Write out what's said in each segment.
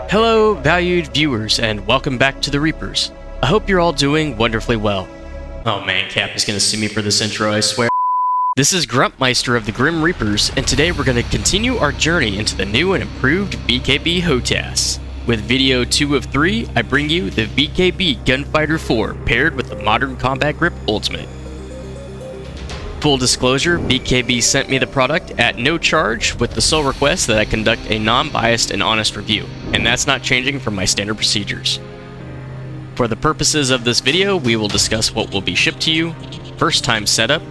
Hello, valued viewers, and welcome back to the Reapers. I hope you're all doing wonderfully well. Oh man, Cap is gonna sue me for this intro, I swear. This is Gruntmeister of the Grim Reapers, and today we're gonna continue our journey into the new and improved VKB HOTAS. With video 2 of 3, I bring you the VKB Gunfighter 4 paired with the Modern Combat Grip Ultimate. Full disclosure, VKB sent me the product at no charge with the sole request that I conduct a non-biased and honest review, and that's not changing from my standard procedures. For the purposes of this video, we will discuss what will be shipped to you, first time setup,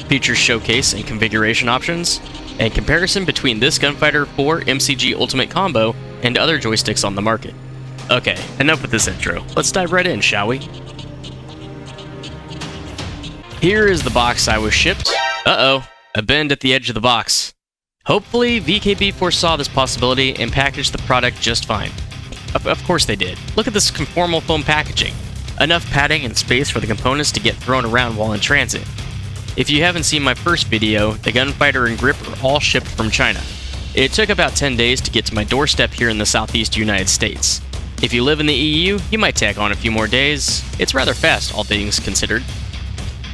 features showcase and configuration options, and comparison between this Gunfighter 4 MCG Ultimate combo and other joysticks on the market. Okay, enough with this intro. Let's dive right in, shall we? Here is the box I was shipped. Uh-oh, a bend at the edge of the box. Hopefully, VKB foresaw this possibility and packaged the product just fine. Of course they did. Look at this conformal foam packaging. Enough padding and space for the components to get thrown around while in transit. If you haven't seen my first video, the Gunfighter and Grip are all shipped from China. It took about 10 days to get to my doorstep here in the southeast United States. If you live in the EU, you might tag on a few more days. It's rather fast, all things considered.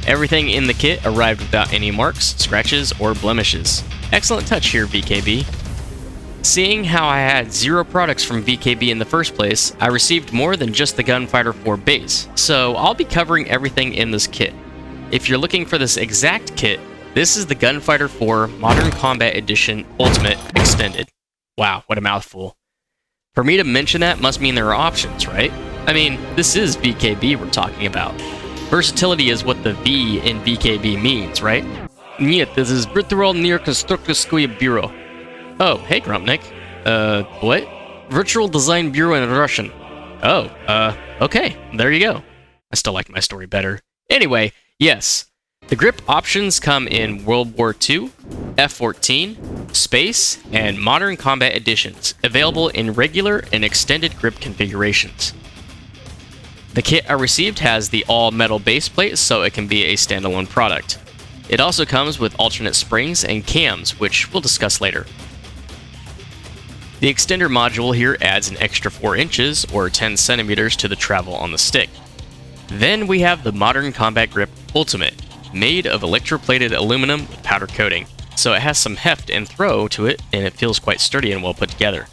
Everything in the kit arrived without any marks, scratches, or blemishes. Excellent touch here, VKB. Seeing how I had 0 products from VKB in the first place, I received more than just the Gunfighter 4 base, so I'll be covering everything in this kit. If you're looking for this exact kit, this is the Gunfighter 4 Modern Combat Edition Ultimate Extended. Wow, what a mouthful. For me to mention that must mean there are options, right? I mean, this is VKB we're talking about. Versatility is what the V in VKB means, right? Нет, this is Virtual Near Constructorskoye Bureau. Oh, hey Grumpnik. What? Virtual Design Bureau in Russian. Oh, okay, there you go. I still like my story better. Anyway, yes, the grip options come in World War II, F-14, Space, and Modern Combat Editions, available in regular and extended grip configurations. The kit I received has the all-metal base plate, so it can be a standalone product. It also comes with alternate springs and cams, which we'll discuss later. The extender module here adds an extra 4 inches, or 10 centimeters, to the travel on the stick. Then we have the Modern Combat Grip Ultimate, made of electroplated aluminum with powder coating, so it has some heft and throw to it, and it feels quite sturdy and well put together.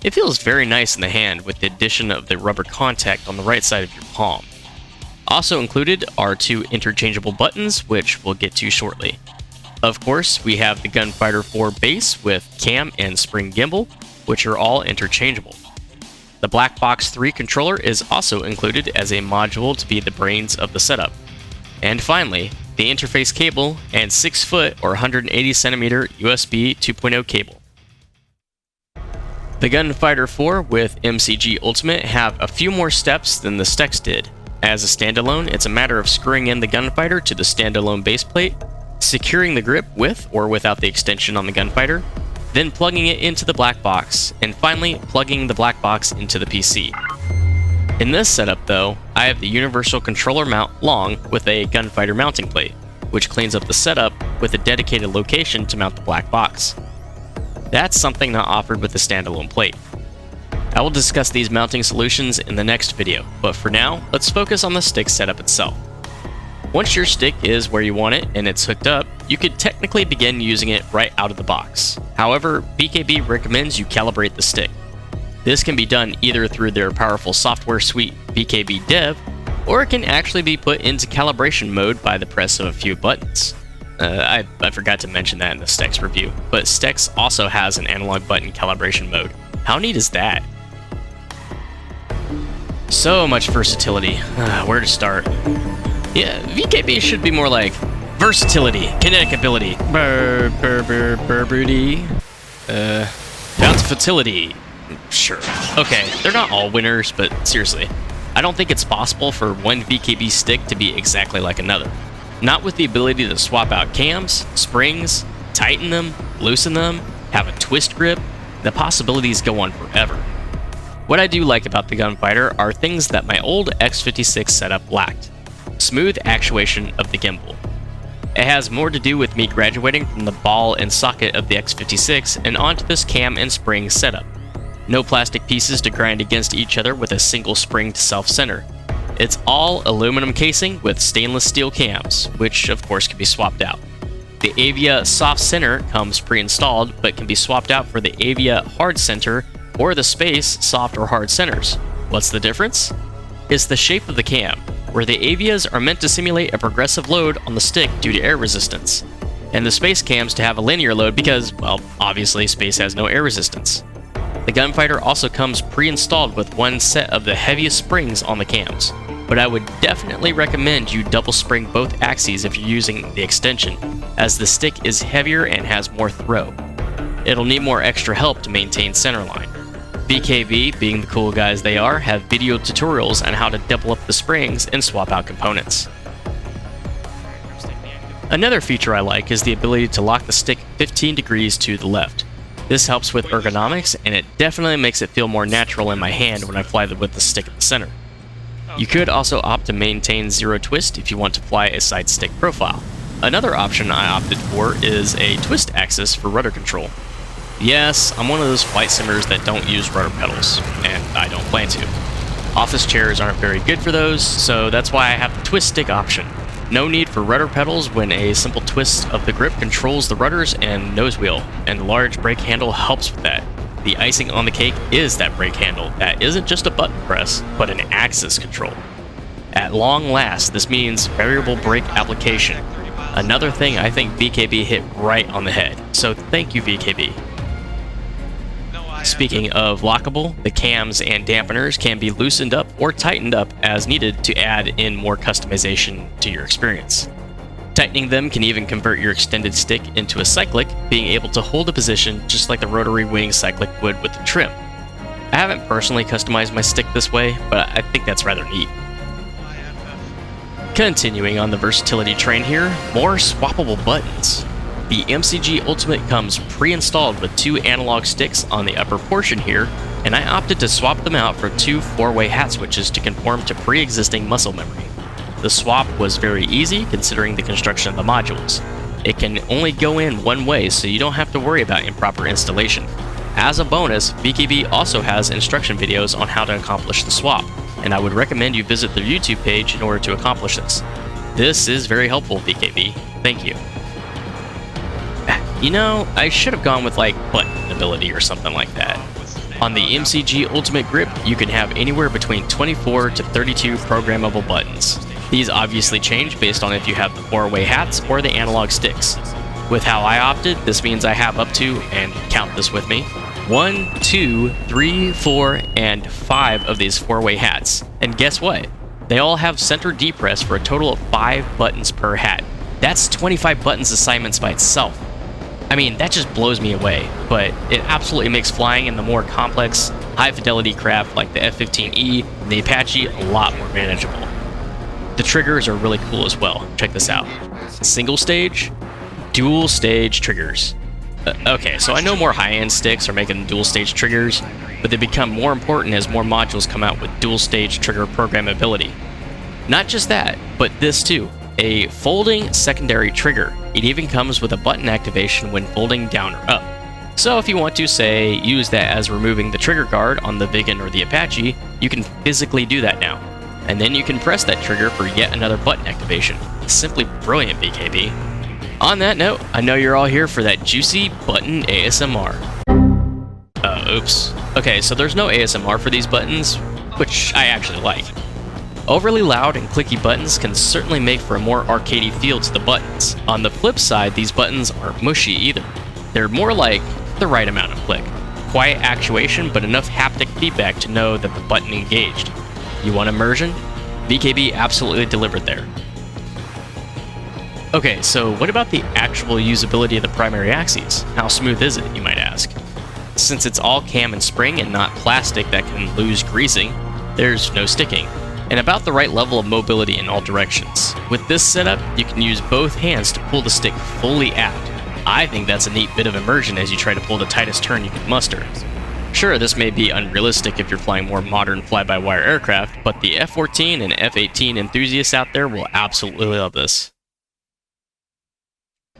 It feels very nice in the hand with the addition of the rubber contact on the right side of your palm. Also included are 2 interchangeable buttons, which we'll get to shortly. Of course, we have the Gunfighter 4 base with cam and spring gimbal, which are all interchangeable. The Black Box 3 controller is also included as a module to be the brains of the setup. And finally, the interface cable and 6-foot or 180 centimeter USB 2.0 cable. The Gunfighter 4 with MCG Ultimate have a few more steps than the Stex did. As a standalone, it's a matter of screwing in the Gunfighter to the standalone base plate, securing the grip with or without the extension on the Gunfighter, then plugging it into the black box, and finally plugging the black box into the PC. In this setup though, I have the universal controller mount long with a Gunfighter mounting plate, which cleans up the setup with a dedicated location to mount the black box. That's something not offered with the standalone plate. I will discuss these mounting solutions in the next video, but for now, let's focus on the stick setup itself. Once your stick is where you want it and it's hooked up, you could technically begin using it right out of the box. However, VKB recommends you calibrate the stick. This can be done either through their powerful software suite VKB Dev, or it can actually be put into calibration mode by the press of a few buttons. I forgot to mention that in the Stex review, but Stex also has an analog button calibration mode. How neat is that? So much versatility. Where to start? Yeah, VKB should be more like versatility, kinetic ability, bountifacility. Sure. Okay, they're not all winners, but seriously, I don't think it's possible for one VKB stick to be exactly like another. Not with the ability to swap out cams, springs, tighten them, loosen them, have a twist grip. The possibilities go on forever. What I do like about the Gunfighter are things that my old X56 setup lacked. Smooth actuation of the gimbal. It has more to do with me graduating from the ball and socket of the X56 and onto this cam and spring setup. No plastic pieces to grind against each other with a single spring to self-center. It's all aluminum casing with stainless steel cams, which of course can be swapped out. The Avia Soft Center comes pre-installed, but can be swapped out for the Avia Hard Center or the Space Soft or Hard Centers. What's the difference? It's the shape of the cam, where the Avias are meant to simulate a progressive load on the stick due to air resistance, and the Space cams to have a linear load because, well, obviously Space has no air resistance. The Gunfighter also comes pre-installed with one set of the heaviest springs on the cams, but I would definitely recommend you double spring both axes if you're using the extension, as the stick is heavier and has more throw. It'll need more extra help to maintain centerline. VKB, being the cool guys they are, have video tutorials on how to double up the springs and swap out components. Another feature I like is the ability to lock the stick 15 degrees to the left. This helps with ergonomics, and it definitely makes it feel more natural in my hand when I fly with the stick at the center. You could also opt to maintain zero twist if you want to fly a side stick profile. Another option I opted for is a twist axis for rudder control. Yes, I'm one of those flight simmers that don't use rudder pedals, and I don't plan to. Office chairs aren't very good for those, so that's why I have the twist stick option. No need for rudder pedals when a simple twist of the grip controls the rudders and nose wheel, and the large brake handle helps with that. The icing on the cake is that brake handle that isn't just a button press, but an axis control. At long last, this means variable brake application. Another thing I think VKB hit right on the head, so thank you VKB. Speaking of lockable, the cams and dampeners can be loosened up or tightened up as needed to add in more customization to your experience. Tightening them can even convert your extended stick into a cyclic, being able to hold a position just like the rotary wing cyclic would with the trim. I haven't personally customized my stick this way, but I think that's rather neat. Continuing on the versatility train here, more swappable buttons. The MCG Ultimate comes pre-installed with two analog sticks on the upper portion here, and I opted to swap them out for two 4-way hat switches to conform to pre-existing muscle memory. The swap was very easy considering the construction of the modules. It can only go in one way, so you don't have to worry about improper installation. As a bonus, VKB also has instruction videos on how to accomplish the swap, and I would recommend you visit their YouTube page in order to accomplish this. This is very helpful, VKB. Thank you. You know, I should have gone with like button ability or something like that. On the MCG Ultimate Grip, you can have anywhere between 24 to 32 programmable buttons. These obviously change based on if you have the 4-way hats or the analog sticks. With how I opted, this means I have up to, and count this with me, 1, 2, 3, 4, and 5 of these 4-way hats. And guess what? They all have center depress for a total of 5 buttons per hat. That's 25 buttons assignments by itself. I mean, that just blows me away, but it absolutely makes flying in the more complex, high-fidelity craft like the F-15E and the Apache a lot more manageable. The triggers are really cool as well. Check this out. Single stage, dual stage triggers. Okay, so I know more high-end sticks are making dual stage triggers, but they become more important as more modules come out with dual stage trigger programmability. Not just that, but this too. A folding secondary trigger. It even comes with a button activation when folding down or up. So if you want to, say, use that as removing the trigger guard on the Viggen or the Apache, you can physically do that now. And then you can press that trigger for yet another button activation. Simply brilliant, VKB. On that note, I know you're all here for that juicy button ASMR. Oops. Okay, so there's no ASMR for these buttons, which I actually like. Overly loud and clicky buttons can certainly make for a more arcadey feel to the buttons. On the flip side, these buttons aren't mushy either. They're more like the right amount of click. Quiet actuation, but enough haptic feedback to know that the button engaged. You want immersion? VKB absolutely delivered there. Okay, so what about the actual usability of the primary axes? How smooth is it, you might ask? Since it's all cam and spring and not plastic that can lose greasing, there's no sticking, and about the right level of mobility in all directions. With this setup, you can use both hands to pull the stick fully out. I think that's a neat bit of immersion as you try to pull the tightest turn you can muster. Sure, this may be unrealistic if you're flying more modern fly-by-wire aircraft, but the F-14 and F-18 enthusiasts out there will absolutely love this.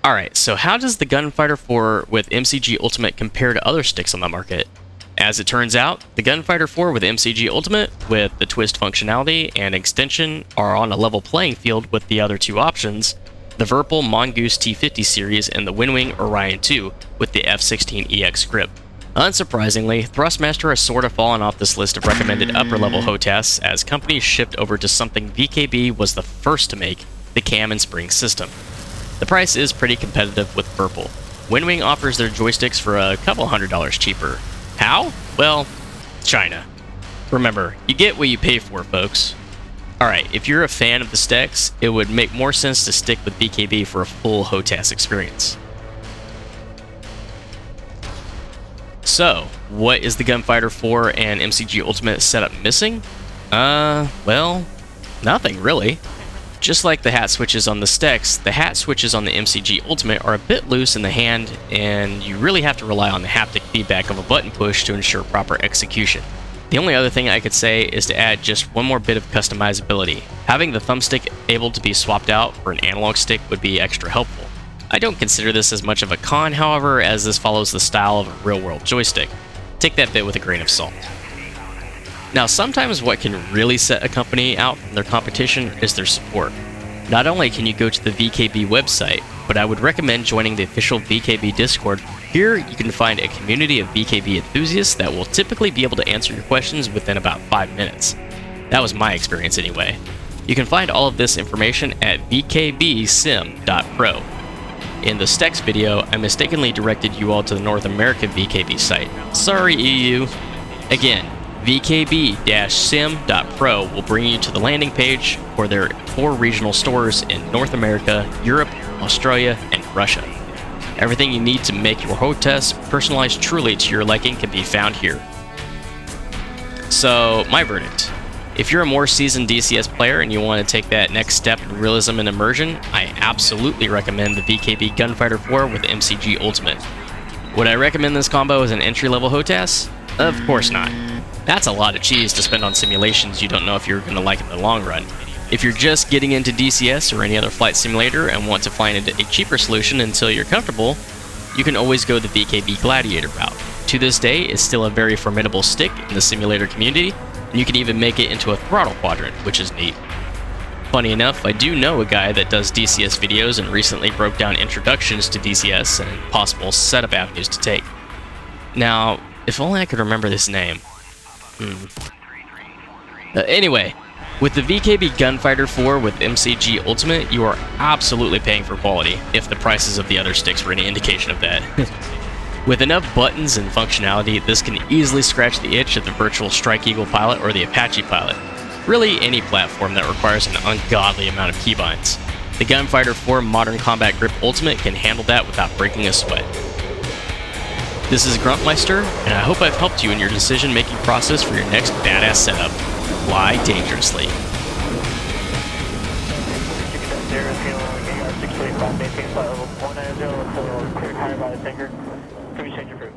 Alright, so how does the Gunfighter 4 with MCG Ultimate compare to other sticks on the market? As it turns out, the Gunfighter 4 with MCG Ultimate, with the twist functionality and extension, are on a level playing field with the other two options, the Virpil Mongoose T50 series and the Winwing Orion 2 with the F16EX grip. Unsurprisingly, Thrustmaster has sort of fallen off this list of recommended upper-level HOTAS as companies shift over to something VKB was the first to make, the cam and spring system. The price is pretty competitive with Virpil. Winwing offers their joysticks for a couple $100 cheaper. How? Well, China. Remember, you get what you pay for, folks. Alright, if you're a fan of the sticks, it would make more sense to stick with VKB for a full HOTAS experience. So, what is the Gunfighter 4 and MCG Ultimate setup missing? Well, nothing really. Just like the hat switches on the sticks, the hat switches on the MCG Ultimate are a bit loose in the hand, and you really have to rely on the haptic feedback of a button push to ensure proper execution. The only other thing I could say is to add just one more bit of customizability. Having the thumbstick able to be swapped out for an analog stick would be extra helpful. I don't consider this as much of a con, however, as this follows the style of a real-world joystick. Take that bit with a grain of salt. Now, sometimes what can really set a company out from their competition is their support. Not only can you go to the VKB website, but I would recommend joining the official VKB Discord. Here, you can find a community of VKB enthusiasts that will typically be able to answer your questions within about 5 minutes. That was my experience anyway. You can find all of this information at vkbsim.pro. In the Stex video, I mistakenly directed you all to the North American VKB site. Sorry, EU. Again, vkb-sim.pro will bring you to the landing page for their 4 regional stores in North America, Europe, Australia, and Russia. Everything you need to make your HOTAS personalized truly to your liking can be found here. So, my verdict. If you're a more seasoned DCS player and you want to take that next step in realism and immersion, I absolutely recommend the VKB Gunfighter 4 with MCG Ultimate. Would I recommend this combo as an entry-level HOTAS? Of course not. That's a lot of cheese to spend on simulations you don't know if you're going to like in the long run. If you're just getting into DCS or any other flight simulator and want to find a cheaper solution until you're comfortable, you can always go the VKB Gladiator route. To this day, it's still a very formidable stick in the simulator community, and you can even make it into a throttle quadrant, which is neat. Funny enough, I do know a guy that does DCS videos and recently broke down introductions to DCS and possible setup avenues to take. Now, if only I could remember this name. Anyway, with the VKB Gunfighter 4 with MCG Ultimate, you are absolutely paying for quality, if the prices of the other sticks were any indication of that. With enough buttons and functionality, this can easily scratch the itch of the virtual Strike Eagle pilot or the Apache pilot. Really, any platform that requires an ungodly amount of keybinds. The Gunfighter 4 Modern Combat Grip Ultimate can handle that without breaking a sweat. This is Gruntmeister, and I hope I've helped you in your decision-making process for your next badass setup. Fly dangerously. Appreciate your fruit.